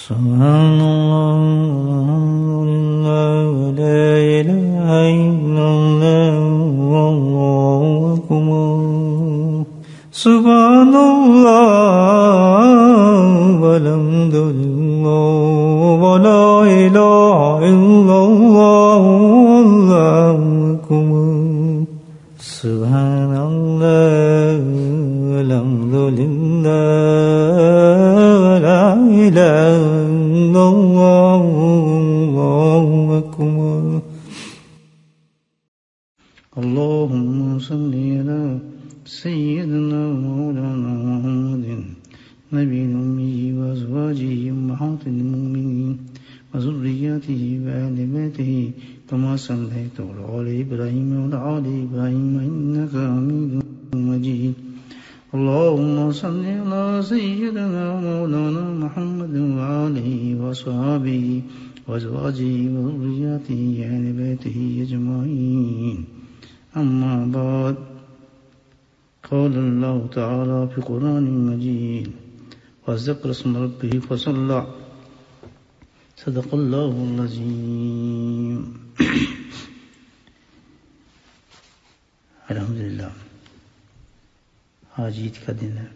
Subhanallah wa la ilaha illallah wallahu akbar. Subhanallah walhamdulillah wa la ilaha illallah wallahu akbar. Subhanallah walhamdulillah wa la ilaha illallah wallahu akbar. Allahumma salli ala سيدنا مولانا محمد نبي الأمي وأزواجه أمهات المؤمنين وذرياته وآل بيته كما صليت على إبراهيم وعلى آل إبراهيم إنك حميد مجيد. اللهم صل على سيدنا مولانا محمد وآله وصحبه وأزواجه وذرياته وآل بيته أجمعين. أما بعد، قال الله تعالى في القرآن المجيد وذكر اسم ربه فصلى صدق الله العظيم. अल्हम्दुलिल्लाह, आज ईद का दिन है।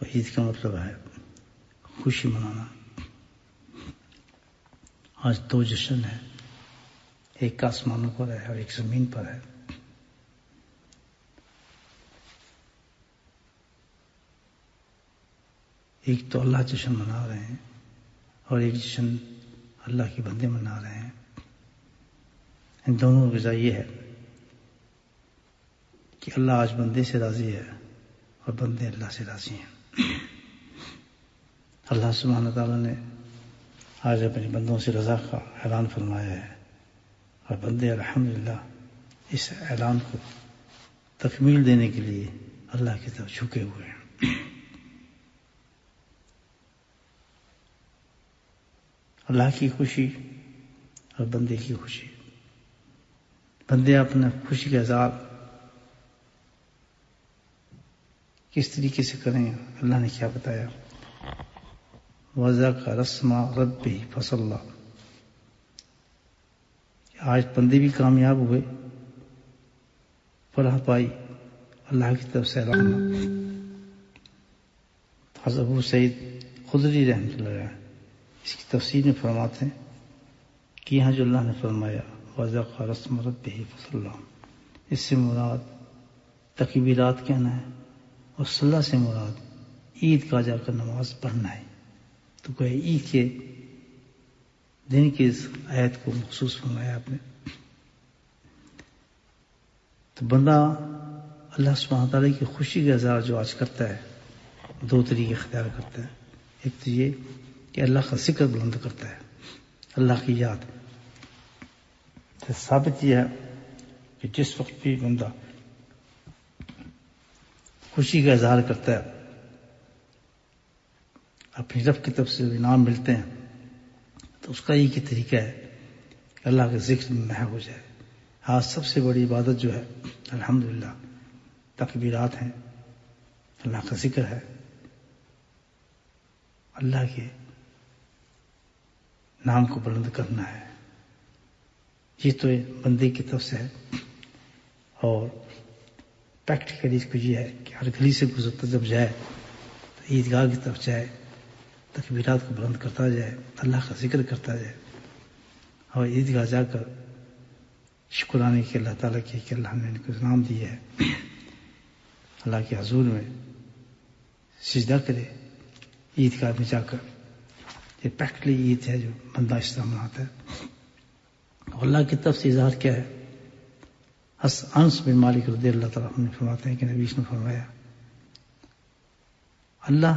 और ईद का मतलब है खुशी मनाना। आज दो जश्न है, एक आसमानों पर है और एक जमीन पर है। एक तो अल्लाह जश्न मना रहे हैं और एक जश्न अल्लाह के बंदे मना रहे हैं। इन दोनों की वजह यह है कि अल्लाह आज बंदे से राजी है और बंदे अल्लाह से राजी हैं। अल्लाह सुब्हानहू व तआला ने आज अपने बंदों से रजा का ऐलान फरमाया है और बंदे अल्हम्दुलिल्लाह इस ऐलान को तकमील देने के लिए अल्लाह की तरफ झुके हुए हैं। अल्लाह की खुशी और बंदे की खुशी। बंदे अपना खुशी का इज़हार किस तरीके से करें, अल्लाह ने क्या बताया? वज़ा का रस्मा रब्बी फसल्ला। आज बंदे भी कामयाब हुए, फलाह पाई अल्लाह की तरफ से ऐलान। हज़रत अबू सईद खुदरी रहमतुल्लाह अलैह इसकी तफसीर में फरमाते हैं कि यहाँ जो अल्लाह ने फरमाया वज़ा रस्म रब्बिही फसल्ला, इससे मुराद तकबीरात कहना है और सल्ला से मुराद ईद का जाकर नमाज पढ़ना है। तो कहे ईद के दिन की इस आयत को महसूस फरमाया आपने। तो बंदा अल्लाह सुब्हानहू व तआला की खुशी का इज़हार जो आज करता है, दो तरीके इख्तियार करता है। एक तो ये कि अल्लाह का जिक्र बुलंद करता है, अल्लाह की याद। तो साबित यह है कि जिस वक्त भी बंदा खुशी का इज़हार करता है, अपनी रब की तरफ से इनाम मिलते हैं, तो उसका एक ही तरीका है कि अल्लाह के जिक्र में महव हो जाए। आज सबसे बड़ी इबादत जो है अल्हम्दुलिल्लाह तकबीरात हैं, अल्लाह का जिक्र है, अल्लाह के नाम को बुलंद करना है। ये तो बंदे की तरफ से है। और प्रैक्टिकली इसको ये है कि हर गली से गुजरता जब जाए तो ईदगाह की तरफ जाए, तकबीरात को बुलंद करता जाए, अल्लाह का जिक्र करता जाए और ईदगाह जाकर शुक्राने के अल्लाह ताला की कि अल्लाह ने इनको इनाम दिया है, अल्लाह के हजूर में सिजदा करे ईदगाह में जाकर। ये प्रैक्टिकली ईद है जो बंदा इस तरह मनाता है। और अल्लाह की तरफ से इज़हार क्या है? अनस बिन मालिक रज़ियल्लाहु ताला अन्हु फरमाते हैं कि नबी ने फरमाया अल्लाह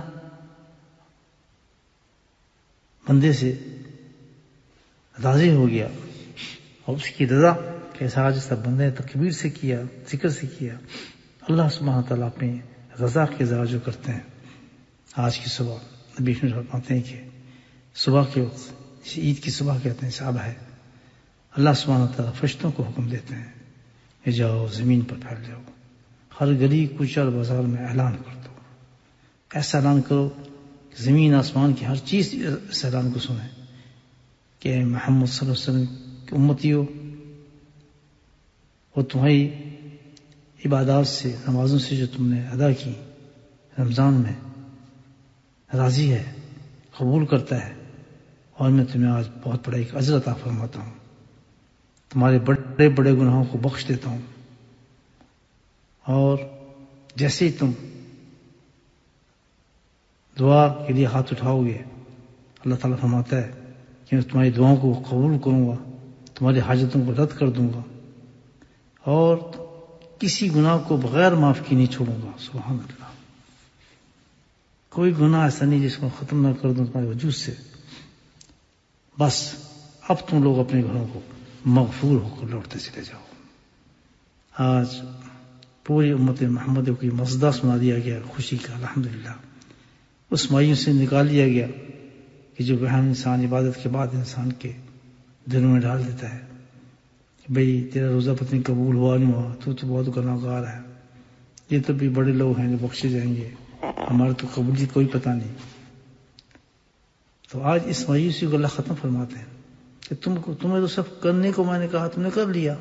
बंदे से राजी हो गया और उसकी रजा के साथ जिस तरह बंदे ने तकबीर से किया, जिक्र से किया, अल्लाह सुब्हानहू व तआला अपनी रजा के इज़हार जो करते हैं। आज की सुबह नबी फरमाते हैं कि सुबह के वक्त, जिसे ईद की सुबह कहते हैं, साहब है, अल्लाह सुब्हानहू व तआला फरिश्तों को हुक्म देते हैं कि जाओ जमीन पर फैल जाओ हर गली कूचा और बाजार में ऐलान कर दो। ऐसा ऐलान करो कि जमीन आसमान की हर चीज इस ऐलान को सुने कि मोहम्मद सल्लल्लाहु अलैहि वसल्लम की उम्मती हो, वो तुम्हारी इबादत से, नमाजों से जो तुमने अदा की रमजान में, राजी है, कबूल करता है, और मैं तुम्हें आज बहुत बड़ा एक अजर अता फरमाता हूं, तुम्हारे बड़े बड़े गुनाहों को बख्श देता हूं। और जैसे ही तुम दुआ के लिए हाथ उठाओगे, अल्लाह ताला फरमाता है कि मैं तुम्हारी दुआओं को कबूल करूंगा, तुम्हारी हाजतों को रद्द कर दूंगा और किसी गुनाह को बगैर माफ की नहीं छोड़ूंगा। सुभान अल्लाह। कोई गुनाह ऐसा नहीं जिसको खत्म ना कर दूं तुम्हारे वजूद से। बस अब तुम लोग अपने घरों को मगफूर होकर लौटते चले जाओ। आज पूरी उम्मत मोहम्मद को मसदा सुना दिया गया खुशी का, अल्हम्दुलिल्लाह। उस मायूसी से निकाल दिया गया कि जो वहम इंसान इबादत के बाद इंसान के दिलों में डाल देता है, भाई तेरा रोजा पत्नी कबूल हुआ नहीं हुआ, तू तो बहुत गुनाहगार है, ये तो भी बड़े लोग हैं जो बख्शे जाएंगे, हमारा तो कबूलियत कोई पता नहीं। तो आज इस मायूसी को अल्लाह खत्म फरमाते हैं कि तुम्हें तो सब करने को मैंने कहा, तुमने कर लिया,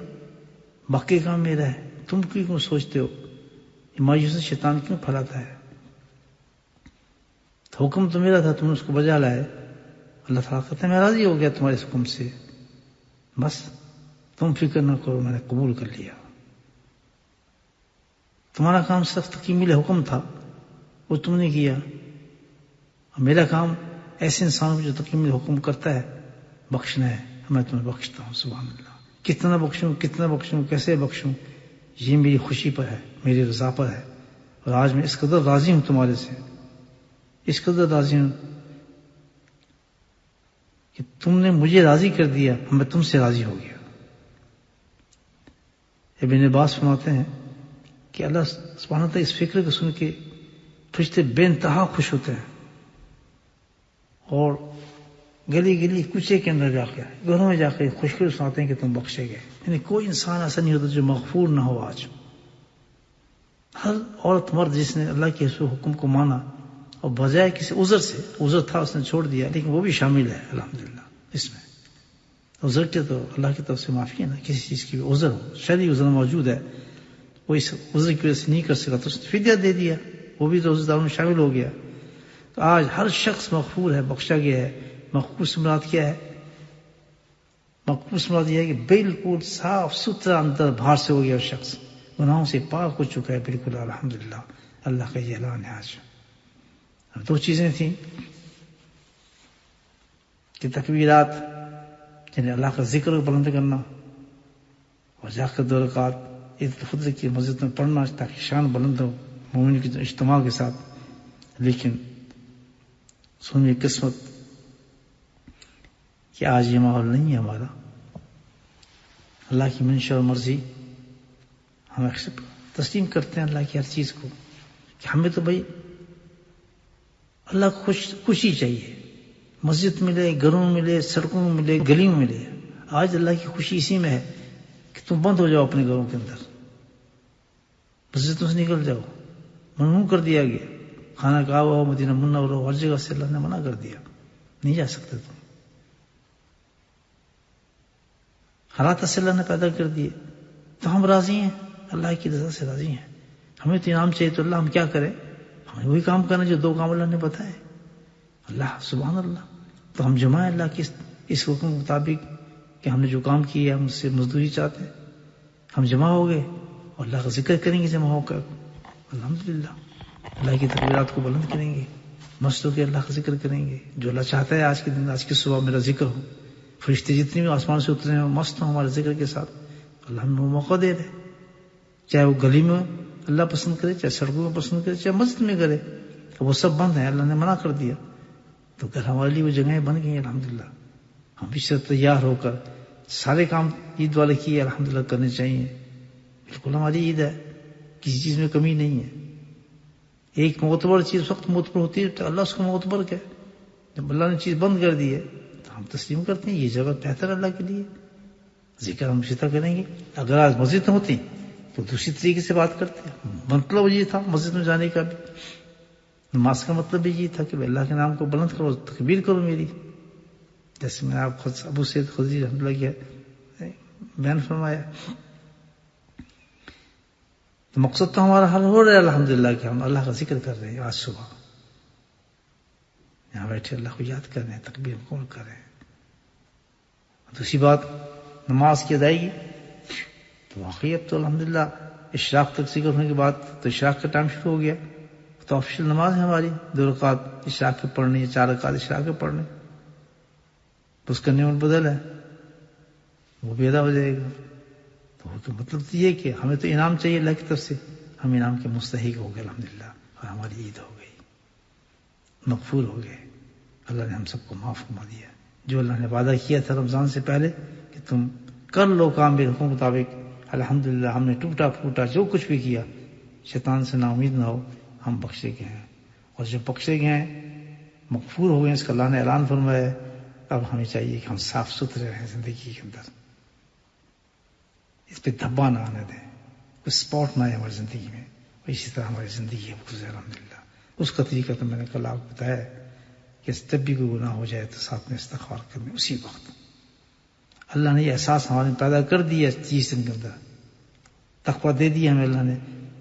बाकी काम मेरा है, तुम क्यों सोचते हो? मायूसी शैतान क्यों फैलाता है? तो हुक्म तो मेरा था, तुमने उसको बजा लाए। अल्लाह ताला कहते हैं मैं राजी हो गया तुम्हारे इस हुक्म से, बस तुम फिक्र ना करो, मैंने कबूल कर लिया। तुम्हारा काम सिर्फ तकीमील हुक्म था, वो तुमने किया। और मेरा काम ऐसे इंसान को जो तकीमील हुक्म करता है बख्शना है, मैं तुम्हें बख्शता हूं। सुभान अल्लाह। कितना बख्शूं, कैसे बख्शूं, ये मेरी खुशी पर है, मेरी रजा पर है। और आज मैं इस कदर राजी हूं तुम्हारे से, इस कदर राजी हूं कि तुमने मुझे राजी कर दिया, मैं तुमसे राजी हो गया। इब्न अब्बास फरमाते हैं कि अल्लाह सुब्हानहू व तआला इस फिक्र को सुन के फरिश्ते बेइंतहा खुश होते हैं और गली गली कुचे के अंदर जाकर, घरों में जाकर खुशखबरी सुनाते हैं कि तुम बख्शे गए। यानी कोई इंसान ऐसा नहीं होता जो मगफूर ना हो। आज हर औरत मर्द जिसने अल्लाह के हुक्म को माना और बजाय किसी उज़र से, उज़र था उसने छोड़ दिया, लेकिन वो भी शामिल है अल्हम्दुलिल्लाह इसमें। उज़र के तो अल्लाह की तरफ से माफी है ना, किसी चीज की उज़र हो, शरई उज़र मौजूद है, वो इस उज़र की वजह से नहीं कर सका तो उसने फिदिया दे दिया, वो भी तो उज़रदारों में शामिल हो गया। तो आज हर शख्स मगफूर है, बख्शा गया है। मगफूर से मुराद क्या है? मगफूर से मुराद यह है कि बिल्कुल साफ सुथरा अंदर बाहर से हो गया, शख्स गुनाहों से पाक हो चुका है बिल्कुल। अल्हम्दुलिल्लाह, अल्लाह का ये ऐलान है। आज अब दो चीजें थी कि तकबीरात, यानी अल्लाह का जिक्र बुलंद करना, और जाकर 2 रकात ईद उल फितर की मस्जिद में पढ़ना ताकि शान बुलंद हो मोमिन की इज्तिमा के साथ। लेकिन सुनिए किस्मत कि आज ये माहौल नहीं है हमारा। अल्लाह की मंशा और मर्जी हम एक्सेप्ट तस्लीम करते हैं अल्लाह की हर चीज को, कि हमें तो भाई अल्लाह को खुशी चाहिए। मस्जिद मिले, घरों में मिले, सड़कों में मिले, गली में मिले। आज अल्लाह की खुशी इसी में है कि तुम बंद हो जाओ अपने घरों के अंदर, मस्जिदों से निकल जाओ। ममनू कर दिया गया, खाना का हो, मदीना मुन्नवर हो, हर जगह से अल्लाह ने मना कर दिया, नहीं जा सकते तुम। हालात से अल्लाह ने पैदा कर दिए, तो हम राजी हैं, अल्लाह की रजा से राजी हैं। हमें तो इनाम चाहिए, तो अल्लाह हम क्या करें? हमें वही काम करना जो 2 काम अल्लाह ने बताए। अल्लाह सुभान अल्लाह, तो हम जमाए अल्लाह की इस हुक्म के मुताबिक कि हमने जो काम किया हम उससे मजदूरी चाहते हैं। हम जमा हो गए और अल्लाह का जिक्र करेंगे जमा होकर, अल्हम्दुलिल्लाह अल्लाह की तकबीरात को बुलंद करेंगे, मस्तों के अल्लाह का जिक्र करेंगे। जो अल्लाह चाहता है आज के दिन, आज की सुबह मेरा जिक्र हो, फरिश्ते जितने भी आसमान से उतरे हैं मस्त हो हमारे जिक्र के साथ, अल्लाह हमें मौका दे रहे। चाहे वो गली में अल्लाह पसंद करे, चाहे सड़कों में पसंद करे, चाहे मस्जिद में करे, तो वो सब बंद है, अल्लाह ने मना कर दिया। तो घर हमारे लिए वो जगहें बन गई अल्हम्दुलिल्लाह। हम भी सिर्फ तैयार होकर सारे काम ईद वाले किए अल्हम्दुलिल्लाह करने चाहिए। बिल्कुल हमारी ईद है, किसी चीज में कमी नहीं है। एक मोतबर चीज वक्त मोतबर होती है तो अल्लाह उसको मोतबर कहे। जब अल्लाह ने चीज बंद कर दी है तो हम तस्लीम करते हैं, ये जगह बेहतर अल्लाह के लिए, जिक्र हम इसी तरह करेंगे। अगर आज मस्जिद होती तो दूसरी तरीके से बात करते हैं। मतलब ये था मस्जिद में जाने का भी, नमाज का मतलब भी ये था कि अल्लाह के नाम को बुलंद करो, तकबीर करो मेरी, जैसे मैंने आप खुद अबू सैयद खुदरी रहमतुल्लाह अलैह बयान फरमाया। तो मकसद तो हमारा हल हो रहा है अल्हम्दुलिल्लाह कि हम अल्लाह का जिक्र कर रहे हैं। आज सुबह यहां बैठे अल्लाह को याद कर रहे हैं, तकबीर कौन कर रहे हैं। दूसरी बात नमाज की अदायगी, तो वाकई अब तो अल्हम्दुलिल्लाह इशराक तक जिक्र होने के बाद तो इशराक का टाइम शुरू हो गया। तो ऑफिशियल नमाज है हमारी 2 रकात इशराक के पढ़नी है, 4 रकात इशराक के पढ़ने, तो उसका नियम बदल है, वो भी अदा हो जाएगा। तो मतलब तो ये कि हमें तो इनाम चाहिए अल्लाह की तरफ से, हम इनाम के मुस्तहिक हो गए अल्हम्दुलिल्लाह, और हमारी ईद हो गई, मकफूल हो गए, अल्लाह ने हम सबको माफ फरमा दिया। जो अल्लाह ने वादा किया था रमजान से पहले कि तुम कर लो काम मेरे हुक्म मुताबिक, अल्हम्दुलिल्लाह हमने टूटा फूटा जो कुछ भी किया, शैतान से ना उम्मीद ना हो, हम बख्शे गए हैं। और जब बख्शे गए हैं, मकफूल हो गए, इसका अल्लाह ने ऐलान फरमाया, अब हमें चाहिए कि हम साफ सुथरे रहें जिंदगी के अंदर, इस पे धब्बा ना आने दें, कोई स्पॉट ना आए हमारी जिंदगी में। और इसी तरह हमारी जिंदगी गुजरे अल्हम्दुलिल्लाह। उसका तरीका तो मैंने कल आपको बताया कि जब भी कोई गुनाह हो जाए तो साथ में इस्तिग़फ़ार करने उसी वक्त। अल्लाह ने यह एहसास हमारे पैदा कर दिया चीज के अंदर, तक़वा दे दिया हमें अल्लाह ने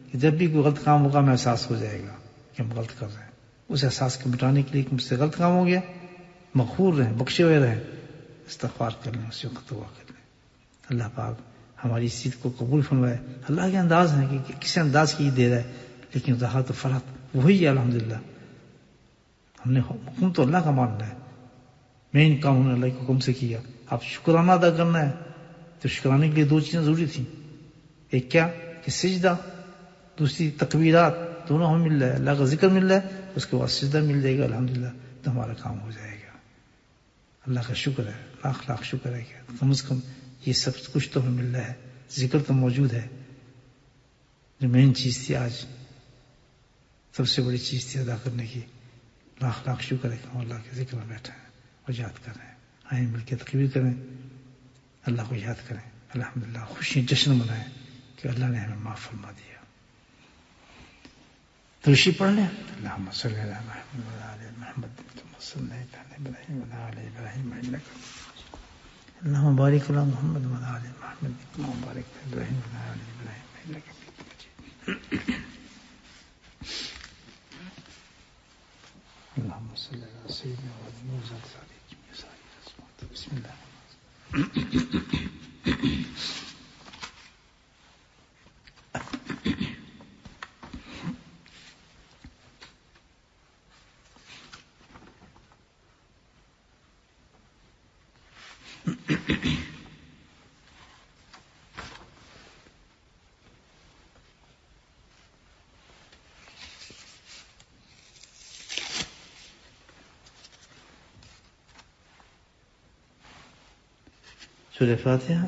कि जब भी कोई गलत काम होगा हमें एहसास हो जाएगा कि हम गलत कर रहे हैं। उस एहसास को मिटाने के लिए कि मुझसे गलत काम हो गया, मग़फ़ूर रहें, बख्शे हुए रहें, इस्तिग़फ़ार कर लें, उसी वक्त दुआ कर लें। अल्लाह पाक हमारी इस ईद को कबूल फरमाए। अल्लाह के अंदाज है कि किस अंदाज की ईद दे रहा है, लेकिन रहा तो फर्क वही है अल्हम्दुलिल्लाह। हमने हुक्म तो अल्लाह का मानना है, मेन काम हमने अल्लाह के हुक्म से किया। आप शुक्राना अदा करना है तो शुक्राने के लिए 2 चीजें जरूरी थी, एक क्या कि सिजदा, दूसरी तकबीरात, दोनों हमें मिल रहा है, अल्लाह का जिक्र मिल रहा है, उसके बाद सिजदा मिल जाएगा अल्हम्दुलिल्लाह, तो हमारा काम हो जाएगा। अल्लाह का शुक्र है, लाख लाख शुक्र है कि कम से कम ये सब कुछ तो हमें मिल रहा है, जिक्र तो मौजूद है। जो मेन चीज थी आज, सबसे बड़ी चीज थी अदा करने की, लाख लाख शुक्र है कि हम अल्लाह के जिक्र में बैठे हैं और याद कर रहे हैं। आए मिलकर तकबीर करें, अल्लाह को याद करें, अल्हम्दुलिल्लाह खुशी जश्न मनाएं कि अल्लाह ने हमें माफ फरमा दिया। तो इसी पढ़ लें, अल्लाहुम्मा सल्ली अला मुहम्मद व अला आलि मुहम्मद कमा सल्लैता अला इब्राहीम व अला आलि इब्राहीम इन्नका अल्लाहुम्मा बारिक अला मुहम्मद व अला आलि मुहम्मद कमा बारकता अला इब्राहीम व अला आलि इब्राहीम इन्नका हमीदुम मजीद। अल्लाहुम्मा सल्ली अला सय्यिदिना मुहम्मद व अला आलिहि बिस्मिल्लाह। सूरह फातिहा।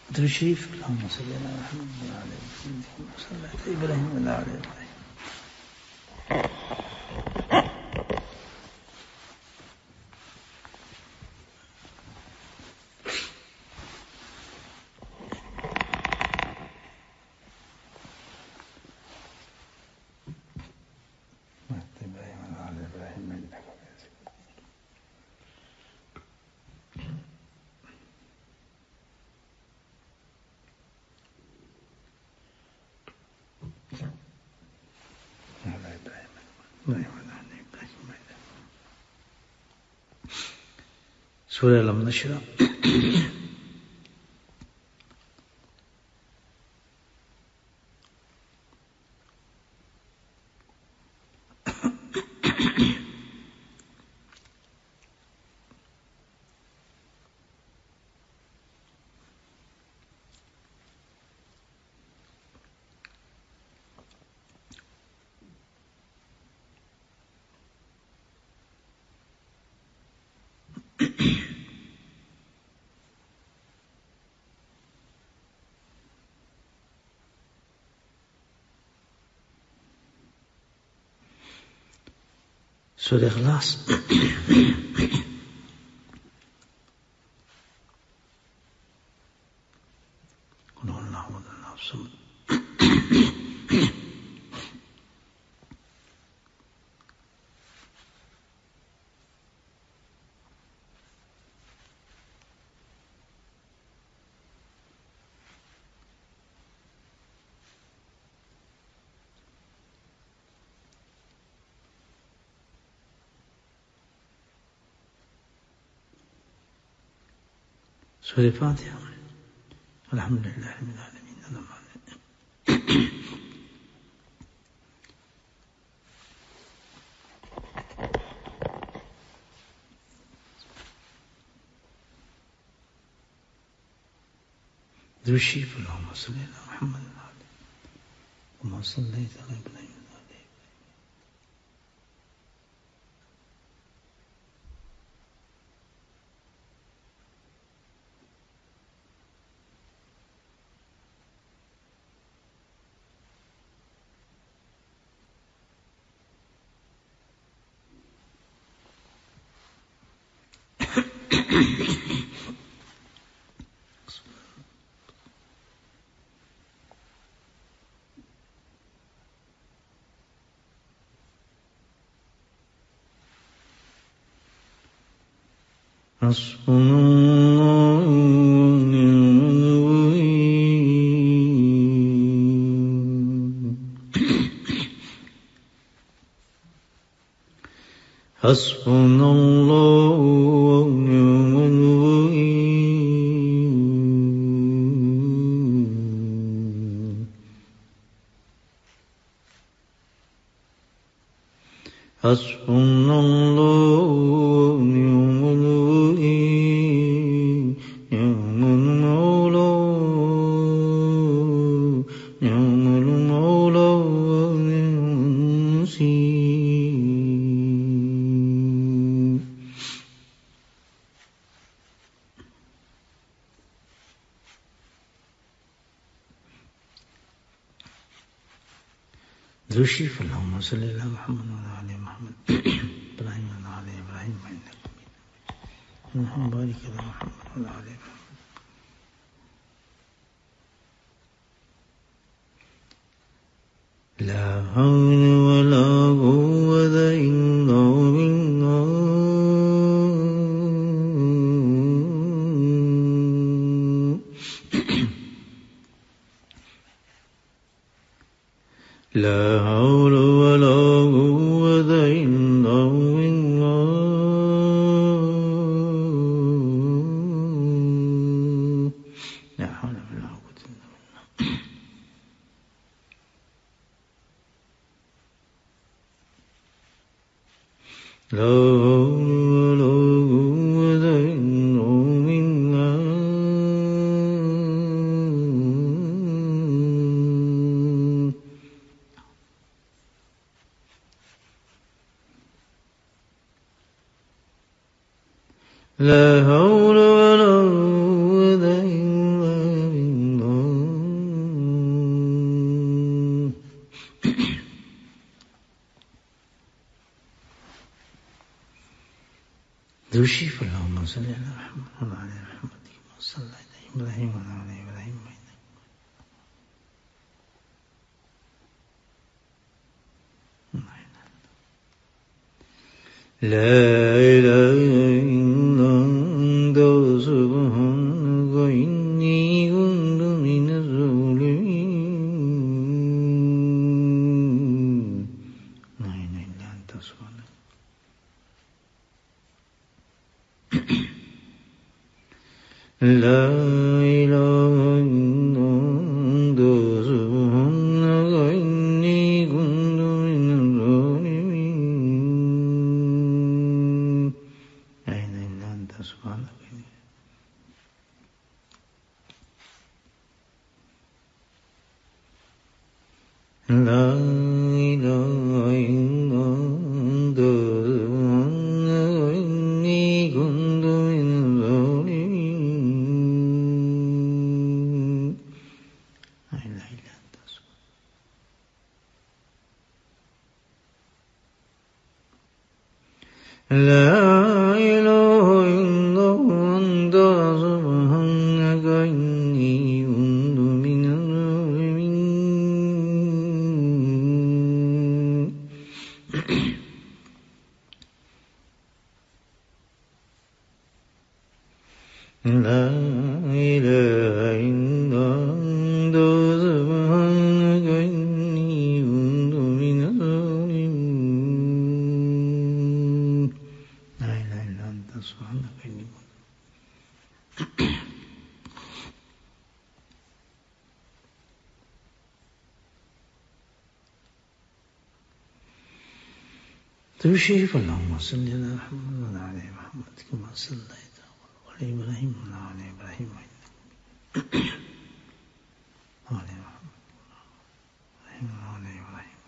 दुरूद शरीफ, अल्लाहुम्मा सल्ली अला मुहम्मद व अला आलि मुहम्मद कमा सल्लैता अला इब्राहीम व अला आलि इब्राहीम। सूरह अलम नशरा। Sure Ikhlas. سورة الفاتحة. الحمد لله رب العالمين. ذو الشيف اللهم صل على محمد وعلى وما صليت على إبراهيم. حسبنا الله ونعم الوكيل. حسبنا الله ونعم الوكيل. حسبنا الله ونعم الوكيل. نعم المولى نعم المولى ونعم النصير. ذو الشيف اللهم صل على محمد وعلى آل محمد إبراهيم وعلى آل إبراهيم إنك حميد مجيد. اللهم بارك على محمد وعلى آل محمد. لا حول ولا قوة إلا بالله. لا حول ولا قوة إلا بالله. لا حول ولا قوة إلا بالله. لا حول ولا قوة إلا بالله. لا حول ولا قوة إلا بالله. ذو الشيف اللهم صل على محمد وعلى آل محمد كما صليت على إبراهيم وعلى آل إبراهيم إنك لا إله إلا أنت سبحانك إني كنت من الظالمين. لا إله إلا أنت سبحانك. لا إله إلا أنت سبحانك إني كنت من الظالمين. لا إله إلا أنت سبحانك. لا إله إلا أنت سبحانك إني كنت من الظالمين. لا إله إلا أنت سبحانك. لا إله إلا أنت سبحانك إني كنت من الظالمين. لا إله إلا أنت سبحانك إني كنت من الظالمين. لا إله إلا أنت سبحانك إني كنت. تشرف اللهم صل على محمد وعلى آل محمد كما صليت على إبراهيم وعلى آل إبراهيم إنك وعلى محمد وعلى إبراهيم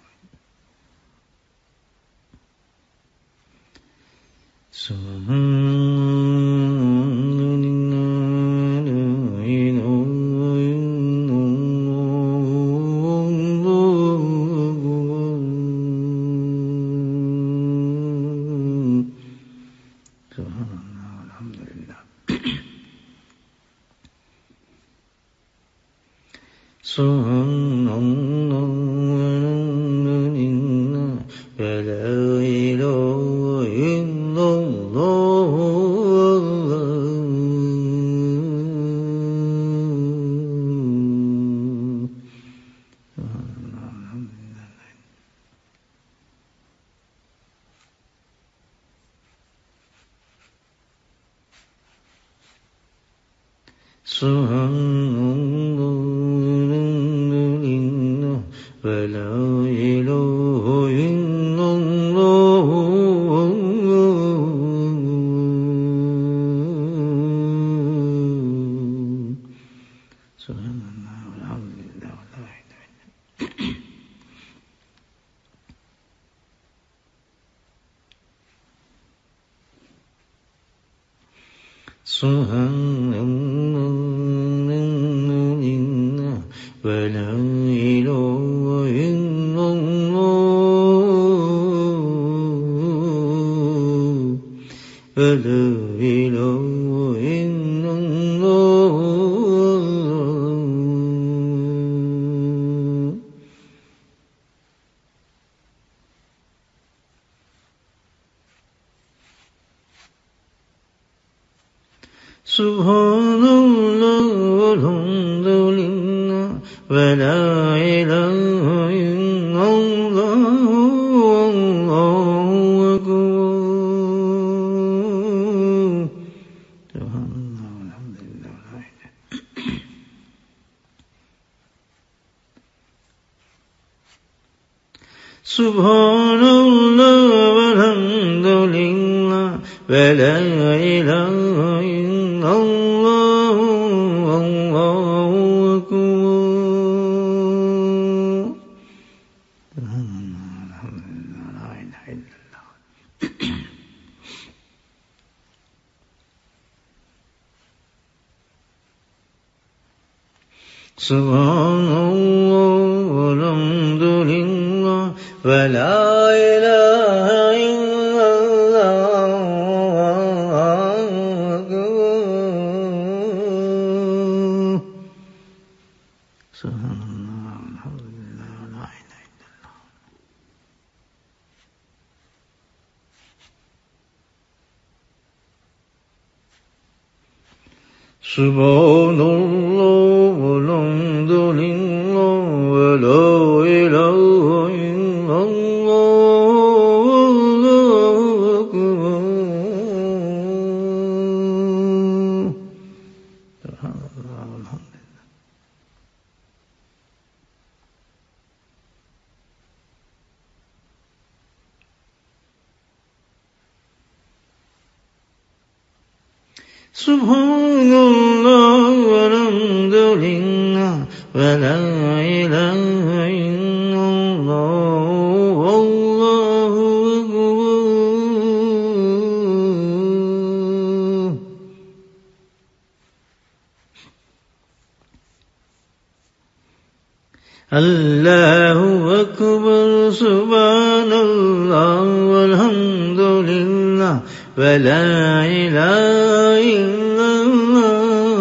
Allahu Akbar, Subhanallah, walhamdulillah, ولا إله إلا الله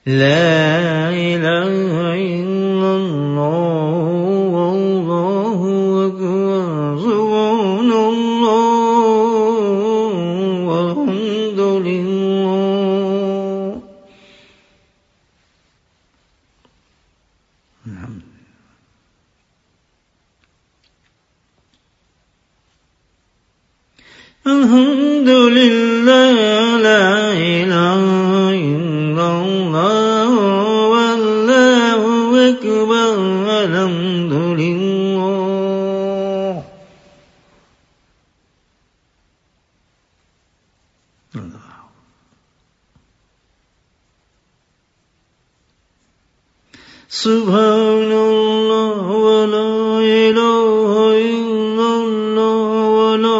لا إله إلا الله والله أكبر سبحان الله والحمد لله الحمد لله لا إله إلا الله والله أكبر الحمد لله سبحان الله ولا إله إلا الله ولا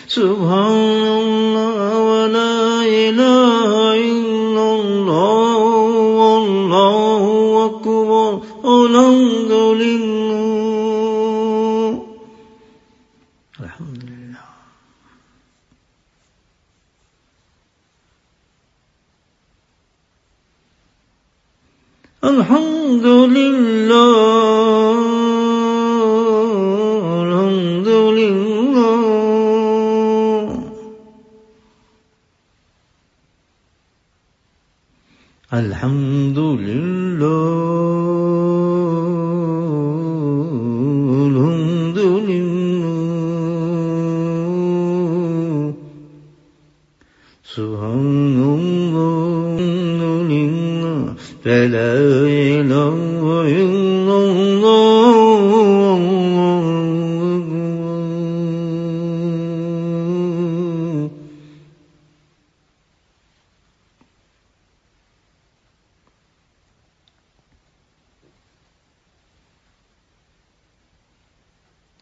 سبحان الله ولا إله إلا الله والله أكبر الحمد لله الحمد لله الحمد لله الحمد لله الحمد لله الحمد لله سبحان الله الحمد لله فلا إله إلا الله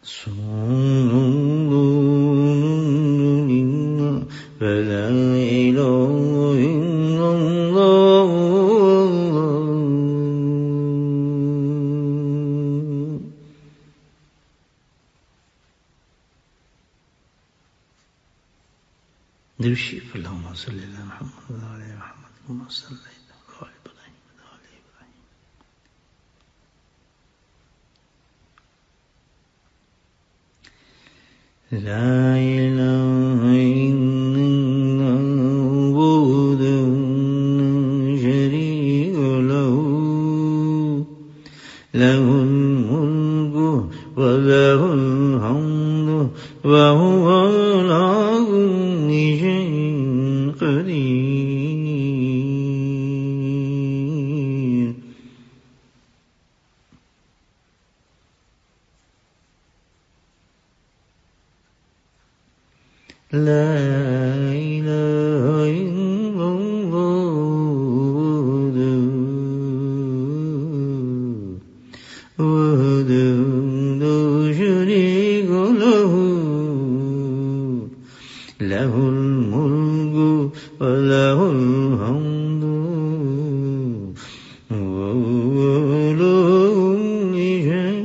سبحان الله فلا إله إلا الله نمشي اللهم صل على محمد وعلى آل محمد كما صليت على إبراهيم وعلى آل إبراهيم لا إله إلا الله وحده لا شريك له له الملك وله الحمد وهو على كل شيء قدير لا إله إلا الله وحده لا شريك له له الملك وله الحمد وهو على كل شيء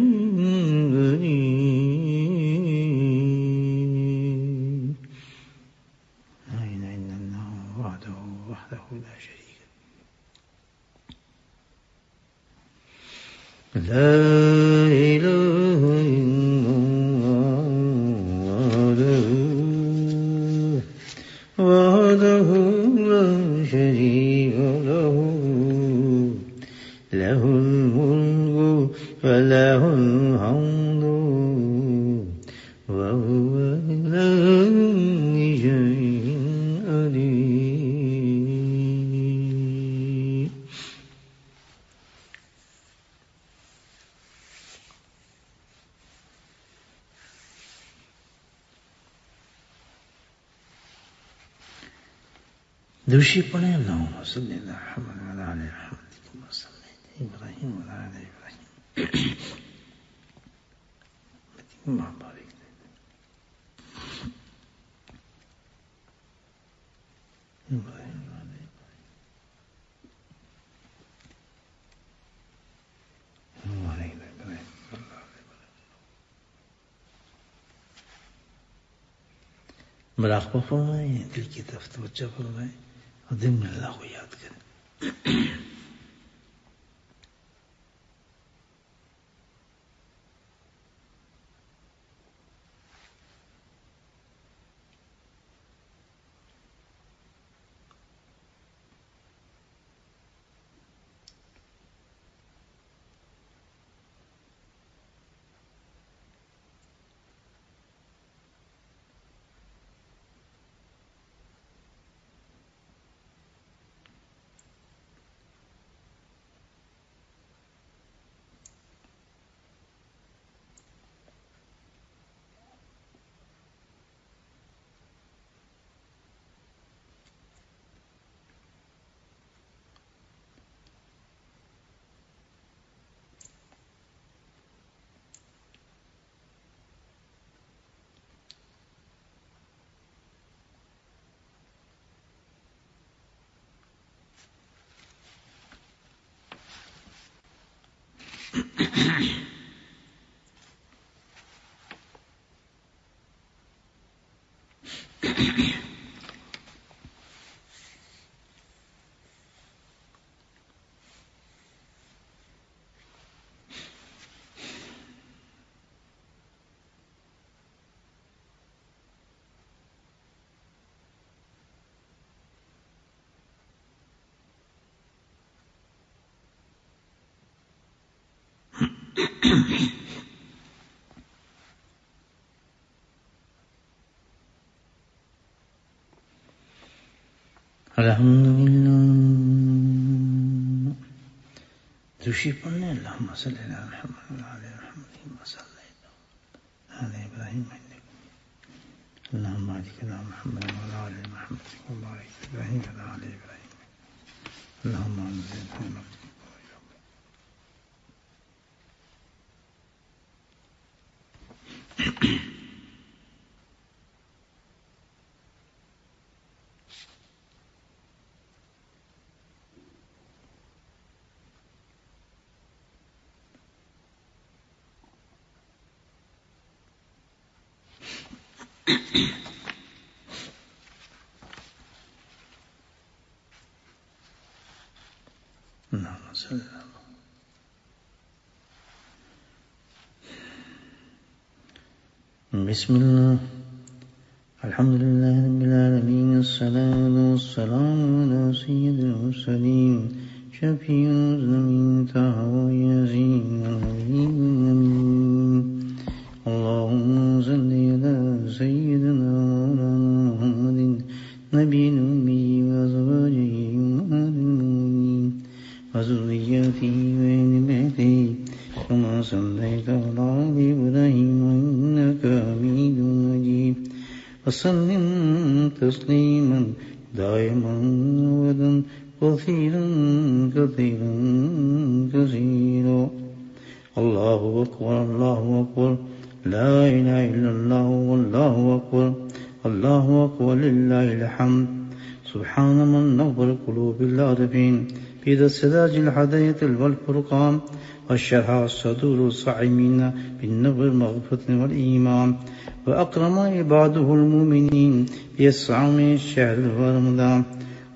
قدير لا إله إلا الله وحده لا شريك له لا إله إلا الله وحده لا شريك له له الملك وله الحمد وهو على كل شيء قدير دوشي پڑھیں اللهم صل على محمد وعلى آل محمد كما صليت على إبراهيم وعلى آل إبراهيم اللهم بارك मुराक़बा फरमाएं, दिल की तरफ तवज्जो फरमाएं और दिल में अल्लाह को याद करें। Alhamdulillah. Dushi pढ़ने Allahumma salli ala Muhammad wa ala Muhammad kama sallaita ala Ibrahim Allahumma barik ala Muhammad wa ala Muhammad kama barakta ala Ibrahim wa ala Ibrahim Allahumma anzil rahmatak. Allahumma salli ala Bismillah. Alhamdulillah Rabbil Alamin. As-salatu was-salamu ala sayyidil mursalin shafi'il zamin taha wa yasin al-nabiyyin amin. Allahumma salli ala sayyidina Mawlana Muhammadin nabiyil ummi wa azwajihi ummahatil mu'minin wa zurriyyatihi wa ahli baytihi كما صليت على إبراهيم إنك حميد مجيد وسلم تسليما دائما أبدا كثيرا كثيرا كثيرا. الله أكبر الله أكبر لا إله إلا الله والله أكبر الله أكبر لله الحمد. سبحان من نور قلوب العارفين بيد السراج الهداية والفرقان وشرح الصدور الصائمين بالنور المغفرة والإيمان وأكرم عباده المؤمنين بإسعام الشهر رمضان.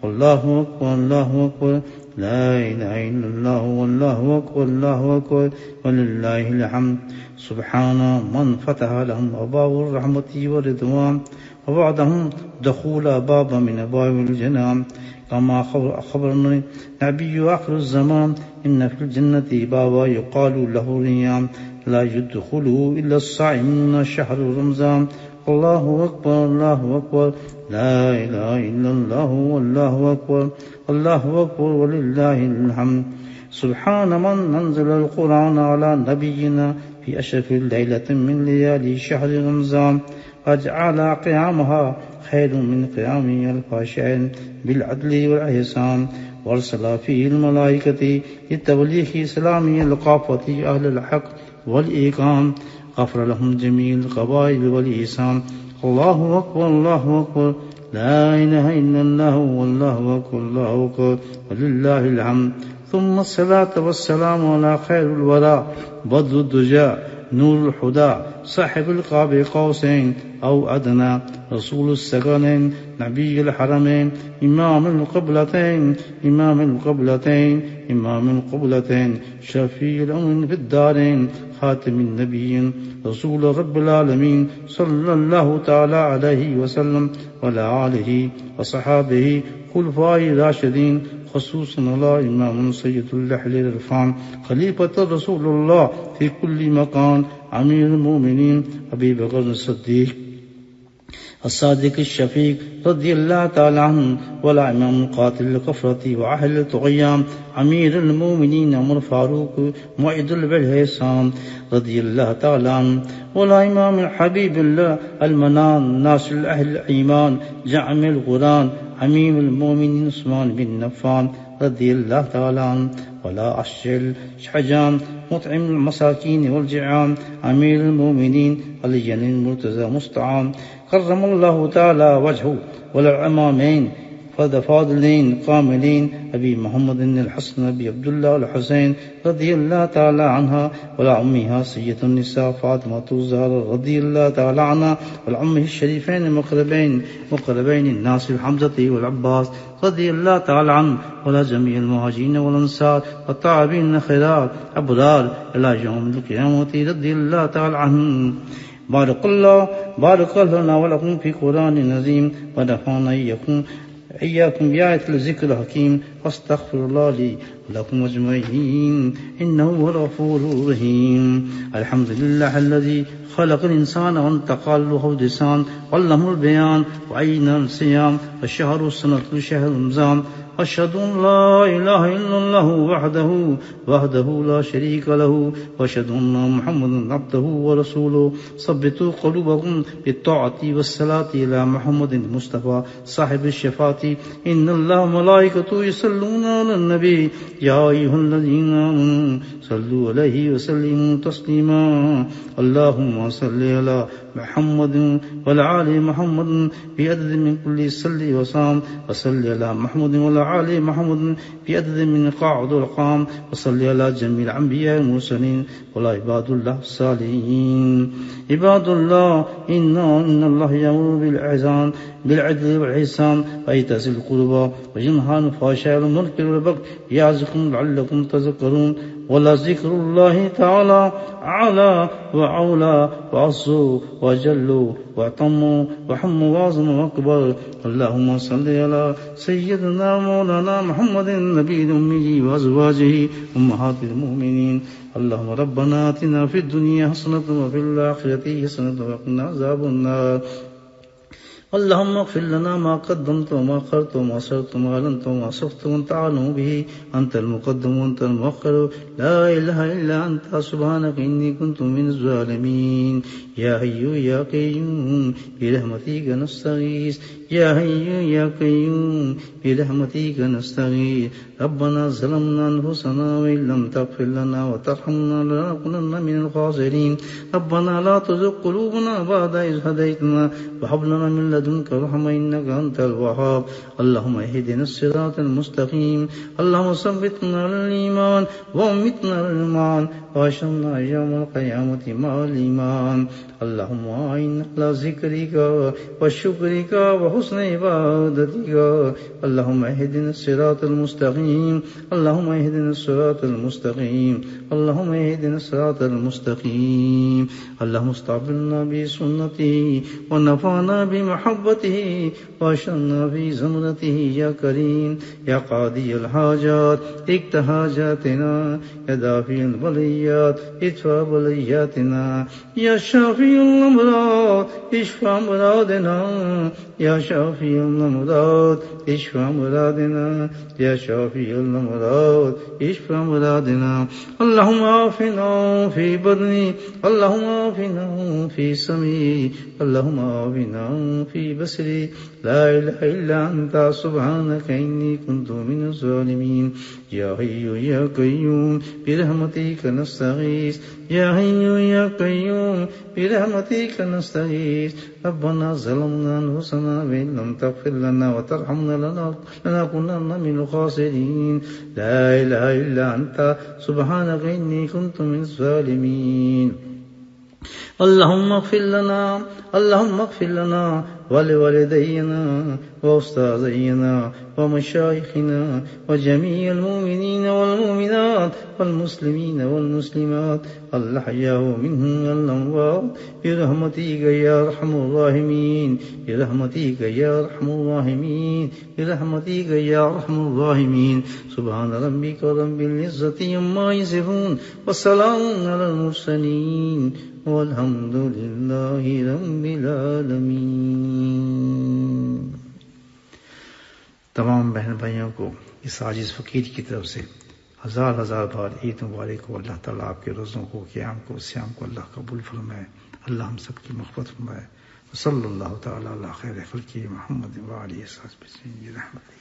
الله أكبر الله أكبر لا إله إلا الله والله أكبر الله أكبر ولله الحمد. سبحان من فتح لهم أبواب الرحمة والرضوان وبعدهم دخول باب من أبواب الجنان كما أخبرنا نبي آخر الزمان إن في الجنة بابا يقال له ريان لا يدخله إلا الصائمون شهر رمضان. الله أكبر الله أكبر لا إله إلا الله والله أكبر الله أكبر ولله الحمد. سبحان من أنزل القرآن على نبينا في أشرف الليلة من ليالي شهر رمضان وجعل قيامها خير من قيام الخاشعين بالعدل والإحسان وارسل فيه الملائكة لتبليغ سلام القافة أهل الحق والإيقام غفر لهم جميع القبائل والإحسان. الله أكبر الله أكبر لا إله إلا الله والله أكبر الله أكبر ولله الحمد. ثم الصلاة والسلام على خير الورى بدر الدجى نور الهدى صاحب القاب قوسين أو أدنى رسول السكنين نبي الحرمين إمام القبلتين شفيع الأمم في الدارين خاتم النبيين رسول رب العالمين صلى الله تعالى عليه وسلم وعلى آله وصحابه خلفاء راشدين خصوصا الله إمام سيد اللحل الرفان خليفة رسول الله في كل مكان أمير المؤمنين أبي بكر الصديق الصادق الشفيق رضي الله تعالى عنه ولا إمام قاتل الكفرة وأهل الطغيان أمير المؤمنين عمر فاروق معيد بالحسان رضي الله تعالى عنه ولا إمام الحبيب الله المنان ناصر أهل الإيمان جامع القرآن أمير المؤمنين عثمان بن نفان رضي الله تعالى عنه ولا أشجل شحجان مطعم المساكين والجيعان أمير المؤمنين علي المرتضى مستعان كرم الله تعالى وجهه والعمامين فاضلين قاملين أبي محمد الحسن أبي عبد الله الحسين رضي الله تعالى عنها ولا أمها سيدة النساء فاطمة الزهراء رضي الله تعالى عنها والعمه الشريفين مقربين الناصر حمزة والعباس رضي الله تعالى عنه ولا جميع المهاجرين والأنصار والتابعين خيرات أبرار إلى يوم القيامة رضي الله تعالى عنهم بارك الله لنا ولكم في قرآن العظيم ونفعنا إياكم بآية الذكر الحكيم واستغفر الله لي ولكم أجمعين إنه هو الغفور الرحيم الحمد لله الذي خلق الإنسان وانتقى له اللسان وعلمه البيان وعين الصيام والشهر السنة شهر رمضان أشهد أن لا إله إلا الله وحده لا شريك له وأشهد أن محمدا عبده ورسوله ثبتوا قلوبكم بالطاعة والصلاة إلى محمد المصطفى صاحب الشفاعة إن الله وملائكته يصلون على النبي يا أيها الذين آمنوا صلوا عليه وسلموا تسليما اللهم صل على محمد وعلى آل محمد بعدد من كل صل وصام وصل على محمد وعلى آل محمد بعدد من قاعد والقام وصل على جميع الأنبياء والمرسلين وعلى عباد الله الصالحين عباد الله إن الله يأمر بالعدل والإحسان وإيتاء ذي القربى وينهى عن الفحشاء والمنكر والبغي يعظكم لعلكم تذكرون ولذكر الله تعالى أعلى وأولى وأعز وأجل وأتم وأحم وأعظم وأكبر اللهم صل على سيدنا مولانا محمد النبي الأمي وأزواجه أمهات المؤمنين اللهم ربنا آتنا في الدنيا حسنة وفي الآخرة حسنة وقنا عذاب النار اللهم اغفر لنا ما قدمت وما أخرت وما أسررت وما أعلنت وما أسرفت وأنت أعلم به أنت المقدم وأنت المؤخر لا إله إلا أنت سبحانك إني كنت من الظالمين يا حي يا قيوم برحمتك نستغيث يا حي يا قيوم برحمتك نستغيث ربنا ظلمنا أنفسنا وإن لم تغفر لنا وترحمنا لنكونن من الخاسرين ربنا لا تزغ قلوبنا بعد إذ هديتنا وهب لنا من لدنك رحمة إنك أنت الوهاب اللهم اهدنا الصراط المستقيم اللهم ثبتنا على الإيمان وأمتنا على الإيمان وأحشرنا يوم القيامة مع الإيمان اللهم أعنا على ذكرك وشكرك وحسن عبادتك اللهم اهدنا الصراط المستقيم اللهم اهدنا الصراط المستقيم اللهم اهدنا الصراط المستقيم اللهم استعملنا بسنته ونفعنا بمحبته وأشرنا في زمرته يا كريم يا قاضي الحاجات اقض حاجاتنا يا دافع البليات ادفع بلياتنا يا شافي الأمراض اشفى أمراضنا يا شافي الأمراض اشفى أمراضنا يا شافي الأمراض اشفى أمراضنا اللهم عافنا في بدني اللهم عافنا في سمعي اللهم عافنا في بصري لا إله إلا أنت سبحانك إني كنت من الظالمين يا حي يا قيوم برحمتك نستغيث يا حي يا قيوم برحمتك نستغيث ربنا ظلمنا أنفسنا وإن لم تغفر لنا وترحمنا لنكونن من الخاسرين لا إله إلا أنت سبحانك إني كنت من الظالمين اللهم اغفر لنا ولوالدينا وأستاذينا ومشايخنا وجميع المؤمنين والمؤمنات والمسلمين والمسلمات الأحياء منهم والأموات برحمتك يا أرحم الراحمين برحمتك يا أرحم الراحمين برحمتك يا أرحم الراحمين سبحان ربك رب العزة عما يصفون والسلام على المرسلين والحمد لله رب العالمين. तमाम बहन भाइयों को इस आजिज़ फ़कीर की तरफ से हज़ार हज़ार बार ईद मुबारक हो। अल्लाह ताला आपके रोज़ों को, क़याम को, सियाम को अल्लाह कबूल फरमाए। अल्लाह हम सब की मग़फ़िरत फरमाए। सल्लल्लाहु तआला अला खैर खल्क़ि मुहम्मद व आलिहि वसहबिहि रहमत।